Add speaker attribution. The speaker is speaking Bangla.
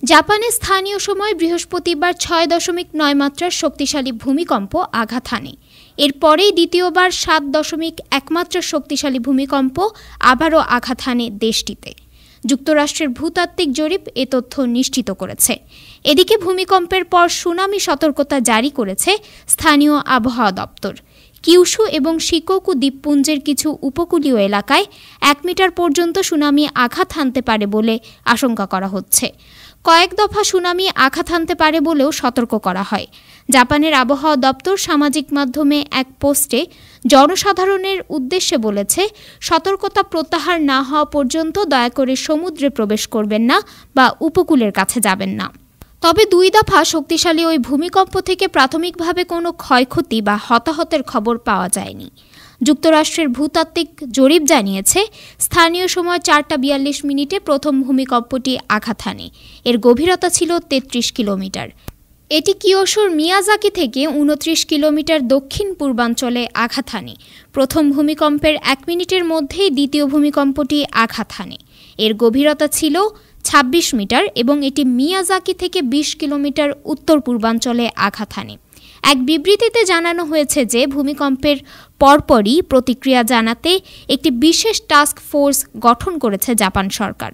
Speaker 1: জাপানে স্থানীয় সময় বৃহস্পতিবার 6.9 মাত্রার শক্তিশালী ভূমিকম্প আঘাত হানে। এরপরেই দ্বিতীয়বার 7.1 মাত্রার শক্তিশালী ভূমিকম্প আবারও আঘাত হানে দেশটিতে। যুক্তরাষ্ট্রের ভূতাত্ত্বিক জরিপ এ তথ্য নিশ্চিত করেছে। এদিকে ভূমিকম্পের পর সুনামি সতর্কতা জারি করেছে স্থানীয় আবহাওয়া দপ্তর। কিউশু এবং শিকোকু দ্বীপপুঞ্জের কিছু উপকূলীয় এলাকায় 1 মিটার পর্যন্ত সুনামি আঘাত হানতে পারে বলে আশঙ্কা করা হচ্ছে। কয়েক দফা সুনামি আঘাত হানতে পারে বলেও সতর্ক করা হয়। জাপানের আবহাওয়া দপ্তর সামাজিক মাধ্যমে এক পোস্টে জনসাধারণের উদ্দেশ্যে বলেছে, সতর্কতা প্রত্যাহার না হওয়া পর্যন্ত দয়া করে সমুদ্রে প্রবেশ করবেন না বা উপকূলের কাছে যাবেন না। তবে 2 দফা শক্তিশালী ওই ভূমিকম্প থেকে প্রাথমিকভাবে কোনো ক্ষয়ক্ষতি বা হতাহতের খবর পাওয়া যায়নি। যুক্তরাষ্ট্রের ভূতাত্ত্বিক জরিপ জানিয়েছে, স্থানীয় সময় 4:42 প্রথম ভূমিকম্পটি আঘাত হানে। এর গভীরতা ছিল 33 কিলোমিটার। এটি কিয়োশোর মিয়াজাকি থেকে 29 কিলোমিটার দক্ষিণ পূর্বাঞ্চলে আঘাত হানে। প্রথম ভূমিকম্পের 1 মিনিটের মধ্যেই দ্বিতীয় ভূমিকম্পটি আঘাত হানে। এর গভীরতা ছিল 26 মিটার এবং এটি মিয়াজাকি থেকে 20 কিলোমিটার উত্তর পূর্বাঞ্চলে আঘাত হানে। এক বিবৃতিতে জানানো হয়েছে যে ভূমিকম্পের পরপরই প্রতিক্রিয়া জানাতে একটি বিশেষ টাস্ক ফোর্স গঠন করেছে জাপান সরকার।